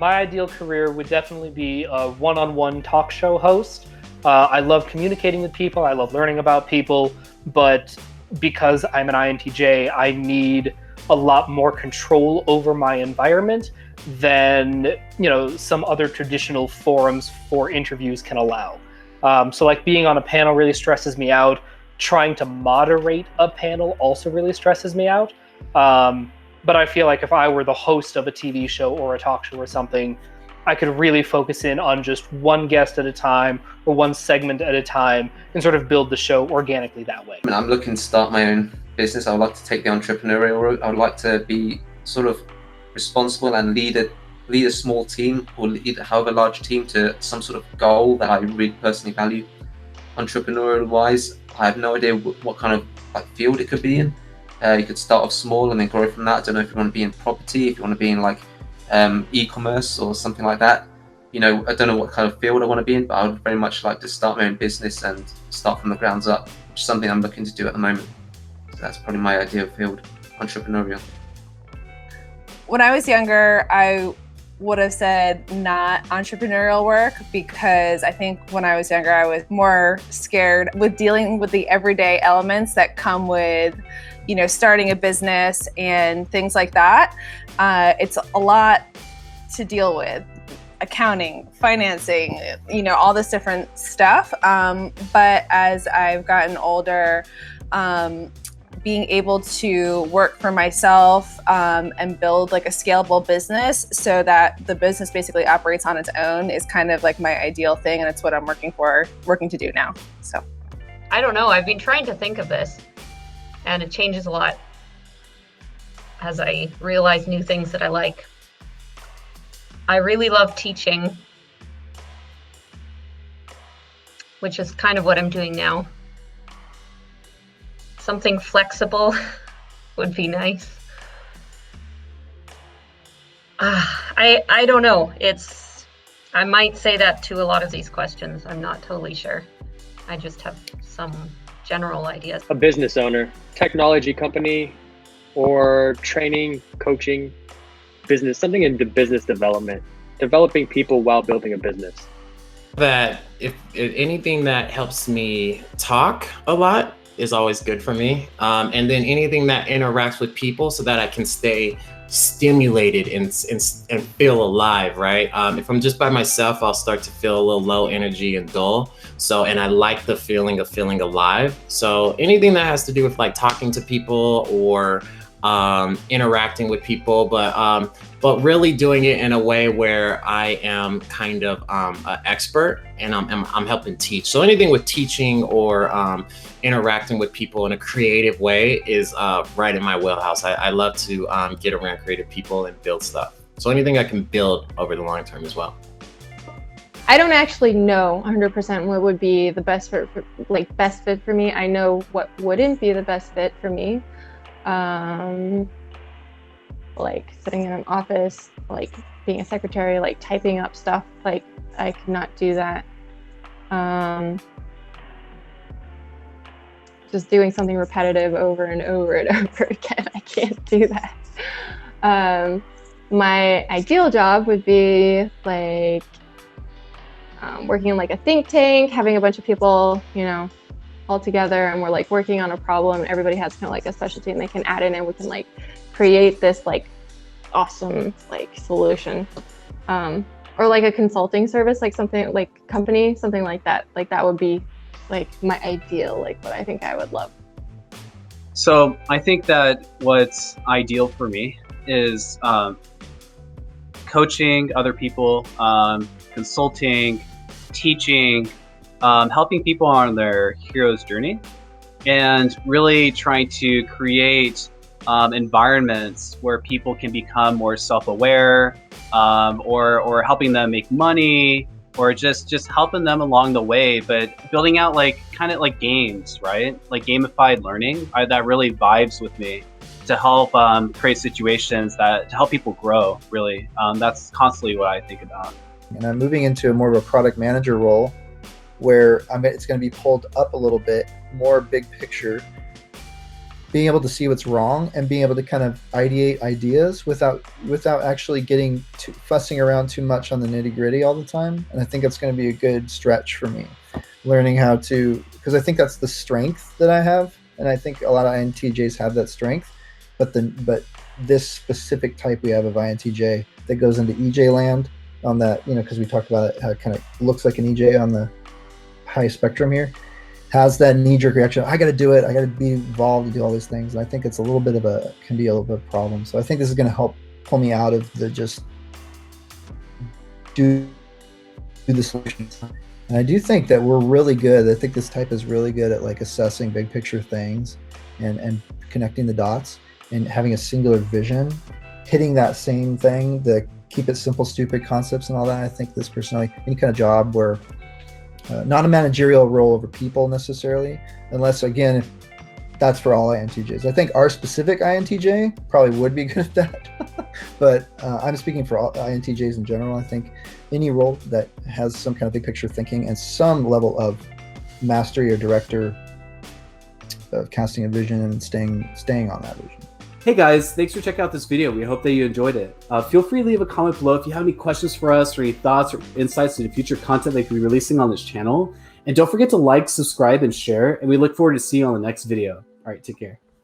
My ideal career would definitely be a one-on-one talk show host. I love communicating with people. I love learning about people, but because I'm an INTJ, I need a lot more control over my environment than some other traditional forums for interviews can allow. So like being on a panel really stresses me out. Trying to moderate a panel also really stresses me out. But I feel like if I were the host of a TV show or a talk show or something, I could really focus in on just one guest at a time or one segment at a time and sort of build the show organically that way. I'm looking to start my own business. I would like to take the entrepreneurial route. I would like to be sort of responsible and lead a small team or lead however large team to some sort of goal that I really personally value. Entrepreneurial wise, I have no idea what kind of field it could be in. You could start off small and then grow from that. I don't know if you want to be in property, if you want to be in e-commerce or something like that. I don't know what kind of field I want to be in, but I would very much like to start my own business and start from the grounds up, which is something I'm looking to do at the moment. So that's probably my ideal field, entrepreneurial. When I was younger, I would have said not entrepreneurial work, because I think when I was younger, I was more scared with dealing with the everyday elements that come with, starting a business and things like that. It's a lot to deal with. Accounting, financing, all this different stuff. But as I've gotten older, being able to work for myself and build like a scalable business so that the business basically operates on its own is kind of like my ideal thing, and it's what I'm working to do now. So I don't know. I've been trying to think of this, and it changes a lot as I realize new things that I like. I really love teaching, which is kind of what I'm doing now. Something flexible would be nice. I don't know. I might say that to a lot of these questions. I'm not totally sure. I just have some general ideas. A business owner, technology company, or training, coaching, business, something in the business development, developing people while building a business. That if anything that helps me talk a lot is always good for me. And then anything that interacts with people so that I can stay stimulated and feel alive, right? If I'm just by myself, I'll start to feel a little low energy and dull. And I like the feeling of feeling alive. So anything that has to do with like talking to people or interacting with people, but really doing it in a way where I am kind of an expert and I'm helping teach. So anything with teaching or interacting with people in a creative way is right in my wheelhouse. I love to get around creative people and build stuff. So anything I can build over the long term as well. I don't actually know 100% what would be the best fit for me. I know what wouldn't be the best fit for me. Like sitting in an office, like being a secretary, like typing up stuff, like I could not do that. Just doing something repetitive over and over and over again, I can't do that. My ideal job would be like working in like a think tank, having a bunch of people, all together, and we're like working on a problem. Everybody has kind of like a specialty and they can add in, and we can like create this like awesome like solution. Or like a consulting service, like something like company, something like that. Like that would be like my ideal, like what I think I would love. So I think that what's ideal for me is coaching other people, consulting, teaching, helping people on their hero's journey, and really trying to create environments where people can become more self-aware, or helping them make money, or just helping them along the way, but building out like kind of like games, right? Like gamified learning, that really vibes with me to help create situations to help people grow, really. That's constantly what I think about. And I'm moving into more of a product manager role where it's going to be pulled up a little bit, more big picture. being able to see what's wrong and being able to kind of ideate ideas without actually getting fussing around too much on the nitty gritty all the time. And I think it's going to be a good stretch for me, learning how to, because I think that's the strength that I have, and I think a lot of INTJs have that strength, but this specific type we have of INTJ that goes into EJ land on that, because we talked about it, how it kind of looks like an EJ on the high spectrum here, has that knee-jerk reaction. I got to do it. I got to be involved to do all these things. And I think it's a little bit of can be a little bit of a problem. So I think this is going to help pull me out of the just do the solutions. And I do think that we're really good. I think this type is really good at like assessing big picture things and connecting the dots and having a singular vision, hitting that same thing, the keep it simple, stupid concepts and all that. I think this personality, any kind of job where not a managerial role over people necessarily, unless again, if that's for all INTJs. I think our specific INTJ probably would be good at that, but I'm speaking for all INTJs in general. I think any role that has some kind of big picture thinking and some level of mastery or director of casting a vision and staying on that vision. Hey guys, thanks for checking out this video. We hope that you enjoyed it. Feel free to leave a comment below if you have any questions for us or any thoughts or insights into future content that we'll be releasing on this channel. And don't forget to like, subscribe, and share. And we look forward to seeing you on the next video. All right, take care.